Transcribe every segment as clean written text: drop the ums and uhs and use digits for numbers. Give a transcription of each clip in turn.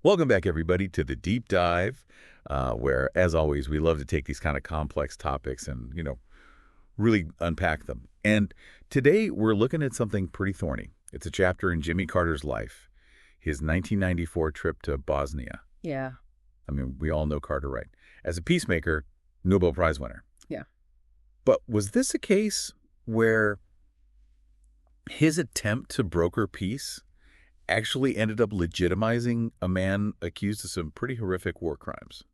Welcome back, everybody, to the deep dive, where, as always, we love to take these kind of complex topics and, really unpack them. And today we're looking at something pretty thorny. It's a chapter in Jimmy Carter's life, his 1994 trip to Bosnia. Yeah. I mean, we all know Carter, right? As a peacemaker, Nobel Prize winner. Yeah. But was this a case where his attempt to broker peace actually ended up legitimizing a man accused of some pretty horrific war crimes?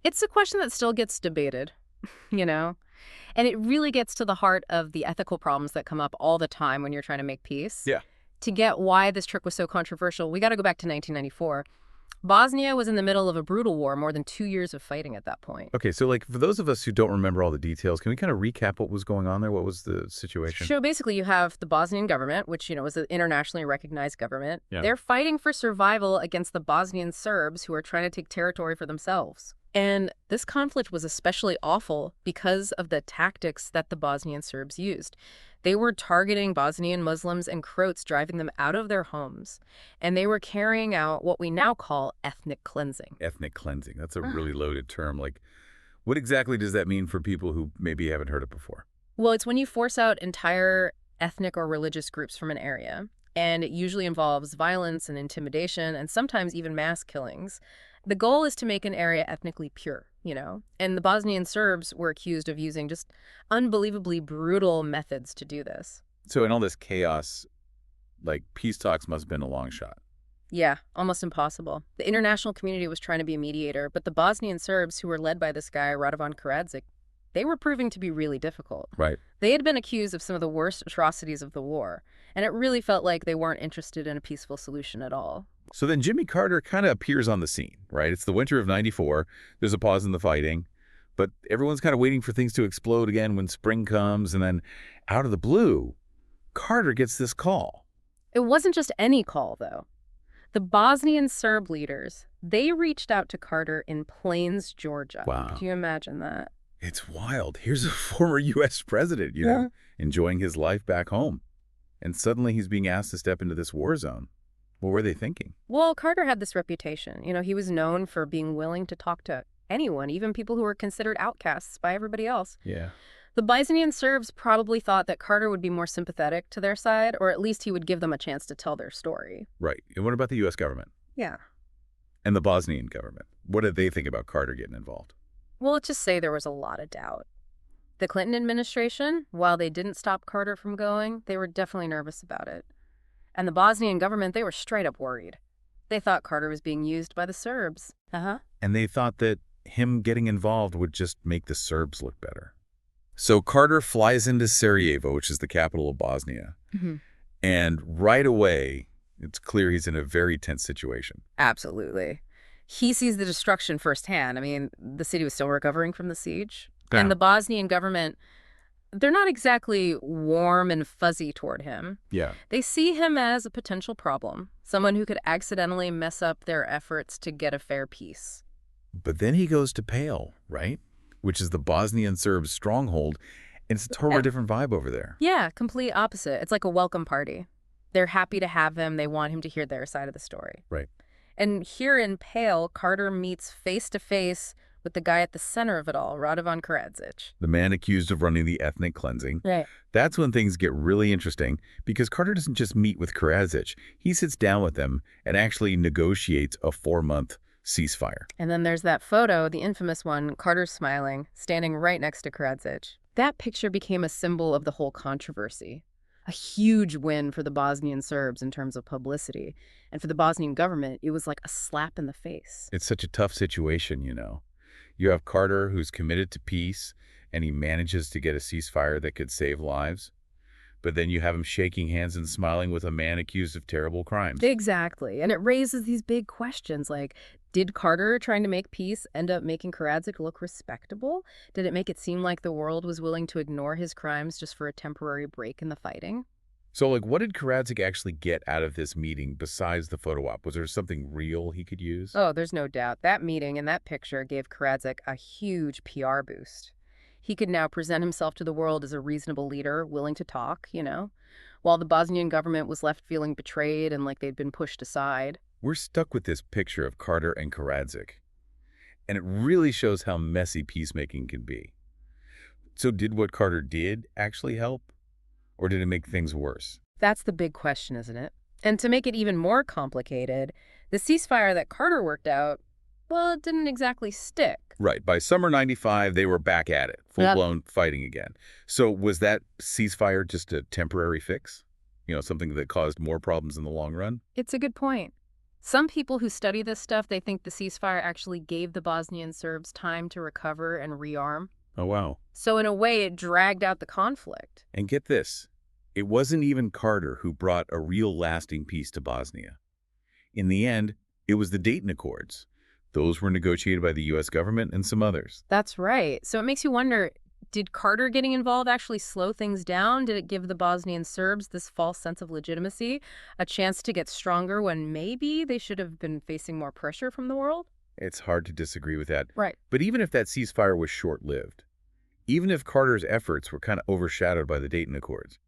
It's a question that still gets debated, you know? And it really gets to the heart of the ethical problems that come up all the time when you're trying to make peace. Yeah. To get why this trick was so controversial, we got to go back to 1994. Bosnia was in the middle of a brutal war, more than 2 years of fighting at that point. Okay, so for those of us who don't remember all the details, can we kind of recap what was going on there? What was the situation? So basically, you have the Bosnian government, which, is an internationally recognized government. Yeah. They're fighting for survival against the Bosnian Serbs who are trying to take territory for themselves. And this conflict was especially awful because of the tactics that the Bosnian Serbs used. They were targeting Bosnian Muslims and Croats, driving them out of their homes. And they were carrying out what we now call ethnic cleansing. Ethnic cleansing. That's a really loaded term. What exactly does that mean for people who maybe haven't heard it before? Well, it's when you force out entire ethnic or religious groups from an area. And it usually involves violence and intimidation and sometimes even mass killings. The goal is to make an area ethnically pure, And the Bosnian Serbs were accused of using just unbelievably brutal methods to do this. So in all this chaos, peace talks must have been a long shot. Yeah, almost impossible. The international community was trying to be a mediator, but the Bosnian Serbs, who were led by this guy, Radovan Karadzic, they were proving to be really difficult. Right. They had been accused of some of the worst atrocities of the war, and it really felt like they weren't interested in a peaceful solution at all. So then Jimmy Carter kind of appears on the scene, right? It's the winter of '94. There's a pause in the fighting, but everyone's kind of waiting for things to explode again when spring comes. And then out of the blue, Carter gets this call. It wasn't just any call, though. The Bosnian Serb leaders, they reached out to Carter in Plains, Georgia. Wow. Can you imagine that? It's wild. Here's a former U.S. president, enjoying his life back home. And suddenly he's being asked to step into this war zone. What were they thinking? Well, Carter had this reputation. He was known for being willing to talk to anyone, even people who were considered outcasts by everybody else. Yeah. The Bosnian Serbs probably thought that Carter would be more sympathetic to their side, or at least he would give them a chance to tell their story. Right. And what about the U.S. government? Yeah. And the Bosnian government? What did they think about Carter getting involved? Well, let's just say there was a lot of doubt. The Clinton administration, while they didn't stop Carter from going, they were definitely nervous about it. And the Bosnian government, they were straight up worried. They thought Carter was being used by the Serbs. And they thought that him getting involved would just make the Serbs look better. So Carter flies into Sarajevo, which is the capital of Bosnia. Mm-hmm. And right away, it's clear he's in a very tense situation. Absolutely. He sees the destruction firsthand. I mean, the city was still recovering from the siege. Yeah. And the Bosnian government, they're not exactly warm and fuzzy toward him. Yeah. They see him as a potential problem, someone who could accidentally mess up their efforts to get a fair peace. But then he goes to Pale, right? Which is the Bosnian Serbs' stronghold, and it's a totally different vibe over there. Yeah, complete opposite. It's like a welcome party. They're happy to have him. They want him to hear their side of the story. Right. And here in Pale, Carter meets face-to-face with the guy at the center of it all, Radovan Karadzic. The man accused of running the ethnic cleansing. Right. That's when things get really interesting, because Carter doesn't just meet with Karadzic. He sits down with them and actually negotiates a 4-month ceasefire. And then there's that photo, the infamous one, Carter smiling, standing right next to Karadzic. That picture became a symbol of the whole controversy. A huge win for the Bosnian Serbs in terms of publicity. And for the Bosnian government, it was like a slap in the face. It's such a tough situation, You have Carter, who's committed to peace, and he manages to get a ceasefire that could save lives. But then you have him shaking hands and smiling with a man accused of terrible crimes. Exactly. And it raises these big questions like, did Carter, trying to make peace, end up making Karadzic look respectable? Did it make it seem like the world was willing to ignore his crimes just for a temporary break in the fighting? So, what did Karadzic actually get out of this meeting besides the photo op? Was there something real he could use? Oh, there's no doubt. That meeting and that picture gave Karadzic a huge PR boost. He could now present himself to the world as a reasonable leader, willing to talk, while the Bosnian government was left feeling betrayed and like they'd been pushed aside. we're stuck with this picture of Carter and Karadzic, and it really shows how messy peacemaking can be. So did what Carter did actually help, or did it make things worse? That's the big question, isn't it? And to make it even more complicated, the ceasefire that Carter worked out, well, it didn't exactly stick. Right. By summer 95, they were back at it, Yep. full-blown fighting again. So was that ceasefire just a temporary fix? Something that caused more problems in the long run? It's a good point. Some people who study this stuff, they think the ceasefire actually gave the Bosnian Serbs time to recover and rearm. Oh, wow. So in a way, it dragged out the conflict. And get this, it wasn't even Carter who brought a real lasting peace to Bosnia. In the end, it was the Dayton Accords. Those were negotiated by the U.S. government and some others. That's right. So it makes you wonder, did Carter getting involved actually slow things down? Did it give the Bosnian Serbs this false sense of legitimacy, a chance to get stronger when maybe they should have been facing more pressure from the world? It's hard to disagree with that. Right. But even if that ceasefire was short-lived, even if Carter's efforts were kind of overshadowed by the Dayton Accords,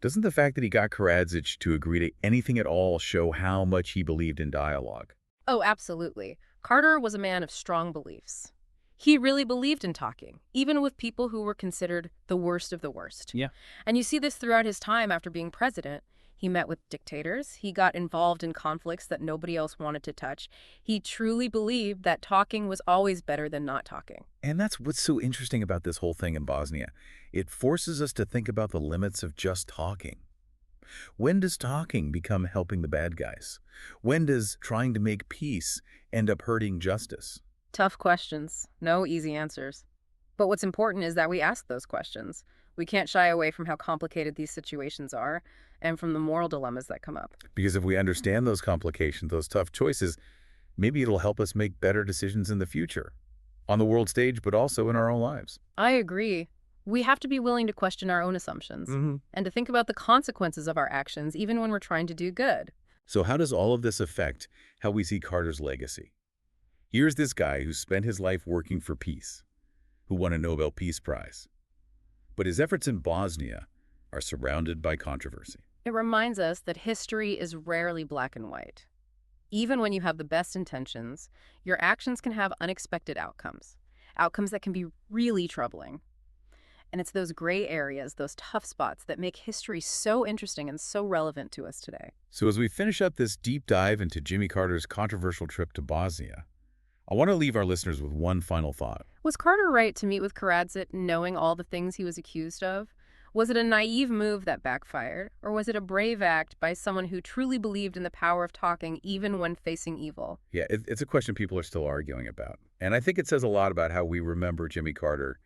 doesn't the fact that he got Karadzic to agree to anything at all show how much he believed in dialogue? Oh, absolutely. Carter was a man of strong beliefs. He really believed in talking, even with people who were considered the worst of the worst. Yeah. And you see this throughout his time after being president. He met with dictators. He got involved in conflicts that nobody else wanted to touch. He truly believed that talking was always better than not talking. And that's what's so interesting about this whole thing in Bosnia. It forces us to think about the limits of just talking. When does talking become helping the bad guys? When does trying to make peace end up hurting justice? Tough questions. No easy answers. But what's important is that we ask those questions. We can't shy away from how complicated these situations are and from the moral dilemmas that come up. Because if we understand those complications, those tough choices, maybe it'll help us make better decisions in the future, on the world stage, but also in our own lives. I agree. We have to be willing to question our own assumptions and to think about the consequences of our actions, even when we're trying to do good. So how does all of this affect how we see Carter's legacy? Here's this guy who spent his life working for peace, who won a Nobel Peace Prize. But his efforts in Bosnia are surrounded by controversy. It reminds us that history is rarely black and white. Even when you have the best intentions, your actions can have unexpected outcomes, outcomes that can be really troubling. And it's those gray areas, those tough spots that make history so interesting and so relevant to us today. So as we finish up this deep dive into Jimmy Carter's controversial trip to Bosnia, I want to leave our listeners with one final thought. Was Carter right to meet with Karadzic knowing all the things he was accused of? Was it a naive move that backfired? Or was it a brave act by someone who truly believed in the power of talking even when facing evil? Yeah, it's a question people are still arguing about. And I think it says a lot about how we remember Jimmy Carter,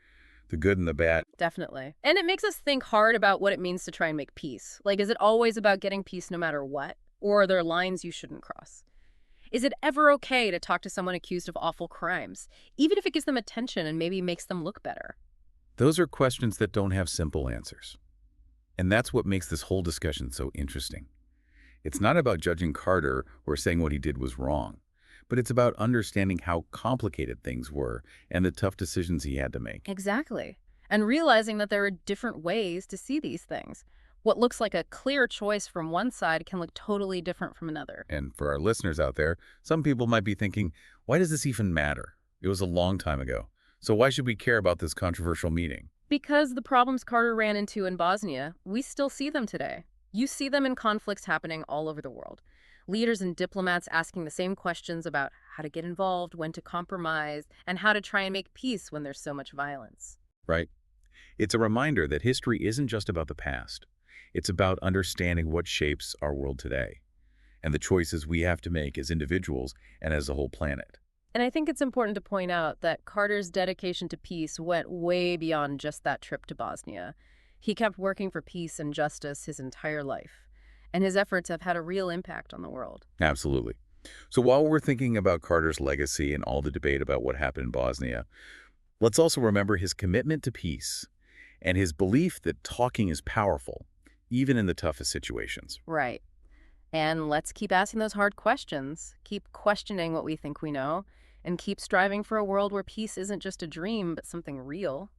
the good and the bad. Definitely. And it makes us think hard about what it means to try and make peace. Like, is it always about getting peace no matter what? Or are there lines you shouldn't cross? Is it ever okay to talk to someone accused of awful crimes, even if it gives them attention and maybe makes them look better? Those are questions that don't have simple answers. And that's what makes this whole discussion so interesting. It's not about judging Carter or saying what he did was wrong, but it's about understanding how complicated things were and the tough decisions he had to make. Exactly. And realizing that there are different ways to see these things. What looks like a clear choice from one side can look totally different from another. And for our listeners out there, some people might be thinking, why does this even matter? It was a long time ago. So why should we care about this controversial meeting? Because the problems Carter ran into in Bosnia, we still see them today. You see them in conflicts happening all over the world. Leaders and diplomats asking the same questions about how to get involved, when to compromise, and how to try and make peace when there's so much violence. Right? It's a reminder that history isn't just about the past. It's about understanding what shapes our world today and the choices we have to make as individuals and as a whole planet. And I think it's important to point out that Carter's dedication to peace went way beyond just that trip to Bosnia. He kept working for peace and justice his entire life, and his efforts have had a real impact on the world. Absolutely. So while we're thinking about Carter's legacy and all the debate about what happened in Bosnia, let's also remember his commitment to peace and his belief that talking is powerful, even in the toughest situations. Right. And let's keep asking those hard questions, keep questioning what we think we know, and keep striving for a world where peace isn't just a dream, but something real.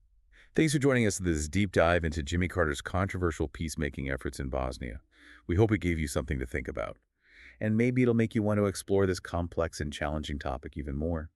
Thanks for joining us in this deep dive into Jimmy Carter's controversial peacemaking efforts in Bosnia. We hope it gave you something to think about. and maybe it'll make you want to explore this complex and challenging topic even more.